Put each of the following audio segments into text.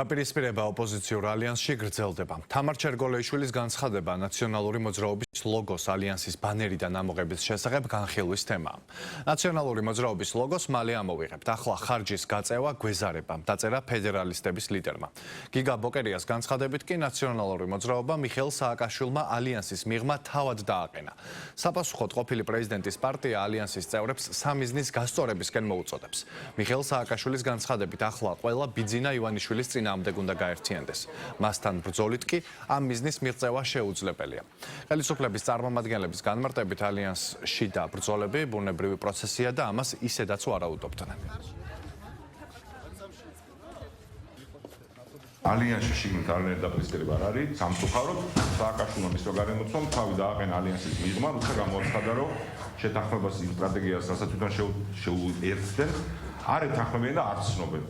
დაპირისპირება ოპოზიციურ ალიანსში გრძელდება. თამარ ჩერგოლეიშვილის განცხადება ნაციონალური მოძრაობის ლოგოს ალიანსის ბანერიდან ამოღების შესახებ განხილვის თემაა. ნაციონალური მოძრაობის ლოგოს მალე ამოვიღებთ. ახლა ხარჯის გაწევა გვეზარება, დაწერა ფედერალისტების ლიდერმა. გიგა ბოკერიას განცხადებით კი ნაციონალური მოძრაობა მიხეილ სააკაშვილმა ალიანსის მიღმა თავად დააყენა. საპასუხოდ ყოფილი პრეზიდენტის პარტია ალიანსის წევრებს სამიზნის გასწორებისკენ მოუწოდებს. მიხეილ სააკაშვილის განცხადებით ახლა ყველა ბიძინა ივანიშვილის წინააღმდეგ უნდა გაერთიანდეს. მასთან ბრძოლით კი ამ მიზნის მიღწევა შეუძლებელია. ხელისუფლების წარმომადგენლების განმარტებით ალიანსში და ბრძოლები ბუნებრივი პროცესია და ამას ისედაც ვარაუდობდნენ. ალიანსში შიგნით არანაირი დაპირისპირება არ არის. სამწუხაროდ სააკაშვილმა მის რო გარემოცვამ თავი დააყენა ალიანსის მიღმა, როცა გამოაცხადა, რომ შეთანხმებას იმ სტრატეგიას, რასაც თვითონ შეუერთდნენ, არ ეთანხმებიან და არ ცნობენ.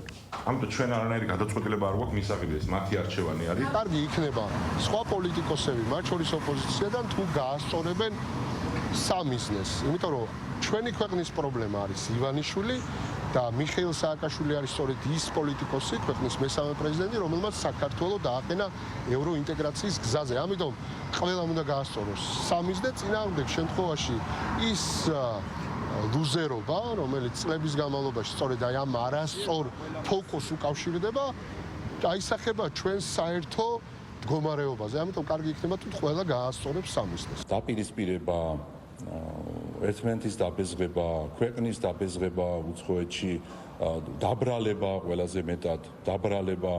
ამიტომ ჩვენ არანაირი გადაწყვეტილება არ გვაქვს მისაღებდეს, მათი არჩევანი არის. კარგი იქნება სხვა პოლიტიკოსები, მათ შორის ოპოზიციიდან თუ გაასწორებენ სამიზნეს, იმიტომ რომ ჩვენი ქვეყნის პრობლემა არის ივანიშვილი და მიხეილ სააკაშვილი არის სწორედ ის პოლიტიკოსი, ქვეყნის მესამე პრეზიდენტი, რომელმაც საქართველო დააყენა ევროინტეგრაციის გზაზე. ამიტომ ყველამ უნდა გაასწოროს სამიზნე, წინააღმდეგ შემთხვევაში ის ლუზერობა, რომელიც წლების განმავლობაში სწორედ აი ამ არასწორ ფოკუსს უკავშირდება, აისახება ჩვენს საერთო მდგომარეობაზე. ამიტომ კარგი იქნება თუ ყველა გაასწორებს სამიზნეს. დაპირისპირება, ერთმანეთის დაბეზღება, ქვეყნის დაბეზღება უცხოეთში, დაბრალება ყველაზე მეტად, დაბრალება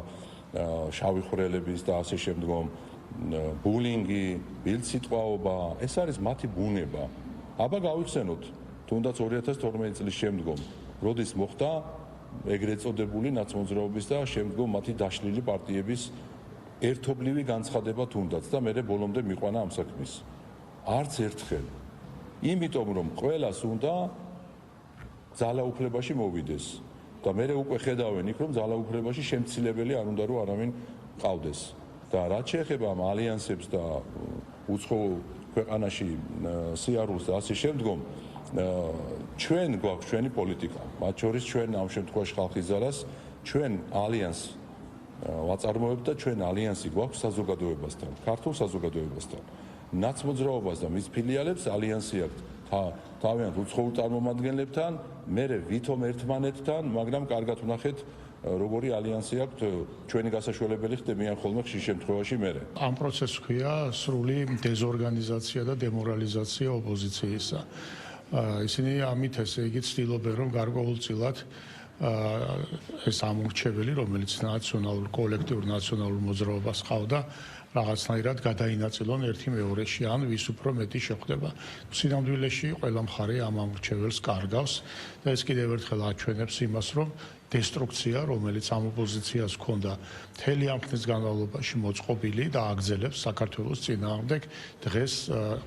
შავი ხვრელების და ასე შემდგომ, ბულინგი, ბილდსიტყვაობა, ეს არის მათი ბუნება. აბა გავიხსენოთ თუნდაც 2012 წლის შემდგომ, როდის მოხდა ეგრეთ წოდებული ნაცმოძრაობის და შემდგომ მათი დაშლილი პარტიების ერთობლივი განცხადება თუნდაც და მე ბოლომდე მიყვანა ამ საქმის. არც ერთხელ. იმიტომ რომ ყველას უნდა ძალაუფლებაში მოვიდეს და მე უკვე ხედავენ იქ რომ ძალაუფლებაში შემცილებელი არ უნდა რომ არავინ ყავდეს. და რაც შეეხება ამ ალიანსებს და უცხო ქვეყანაში სიარულს და ასე შემდგომ ჩვენ გვაქვს ჩვენი პოლიტიკა, მათ შორის ჩვენ ამ შემთხვევაში ხალხის ძალას, ჩვენ ალიანსს ვაწარმოებთ და ჩვენ ალიანსი გვაქვს საზოგადოებასთან, ქართულ საზოგადოებასთან. ნაცმოძრაობას და მის ფილიალებს ალიანსი აქვს თავიანთ უცხოურ წარმომადგენლებთან, მერე ვითომ ერთმანეთთან, მაგრამ კარგად ვნახეთ როგორი ალიანსი აქვს ჩვენი გასაშველებელი ხდებიან ხოლმე ხშირ შემთხვევაში მერე. ამ პროცესს ქვია სრული დეზორგანიზაცია და დემორალიზაცია ოპოზიციისა. ისინი ამით ესე იგი ცდილობენ რომ გარკვეულწილად ეს ამორჩეველი, რომელიც ნაციონალურ კოლექტიურ ნაციონალურ მოძრაობას ყავდა, რაღაცნაირად გადაინაწილონ ერთი მეორეში, ან ვის უფრო მეტი შეხვდება. სინამდვილეში ყველა მხარე ამ ამორჩეველს კარგავს და ეს კიდევ ერთხელ აჩვენებს იმას, რომ დესტრუქცია, რომელიც ამ ოპოზიციას ჰქონდა მთელი ამ ხნის განმავლობაში მოწყობილი და აგრძელებს საქართველოს წინააღმდეგ, დღეს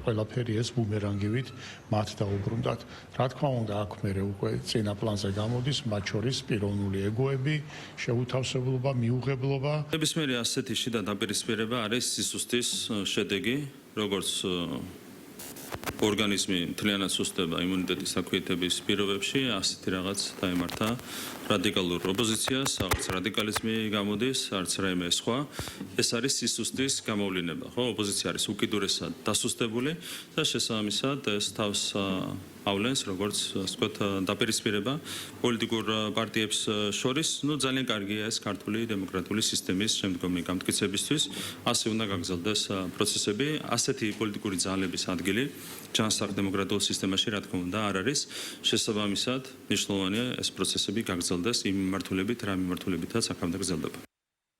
ყველაფერი ეს ბუმერანგივით მათ დაუბრუნდათ. რა თქმა უნდა, აქ მერე უკვე წინა პლანზე გამოდის, მათ შორის პიროვნული ეგოები, შეუთავსებლობა, მიუღებლობა. ნებისმიერი ასეთი შიდა დაპირისპირება არის სისუსტის შედეგი, როგორც ორგანიზმი მთლიანად სუსტდება იმუნიტეტის აქვეითების პირობებში, ასეთი რაღაც დაემართა რადიკალურ ოპოზიციას, არც რადიკალიზმი გამოდის, არც რაიმე სხვა. ეს არის სისუსტის გამოვლინება, ხო? ოპოზიცია არის უკიდურესად დასუსტებული და შესაბამისად ეს თავს ავლენს, როგორც ასე ვთქვათ, დაპირისპირება პოლიტიკურ პარტიებს შორის. ძალიან კარგია ეს ქართული დემოკრატიული სისტემის შემდგომი გამტკიცებისთვის. ასე უნდა გაგრძელდეს პროცესები. ასეთი პოლიტიკური ძალების ადგილი ჯანსაღ დემოკრატიულ სისტემაში, რა თქმა უნდა, არ არის. შესაბამისად, მნიშვნელოვანია ეს პროცესები გაგრძელდეს იმ მიმართულებით, რა მიმართულებითაც აქამდე გრძელდება.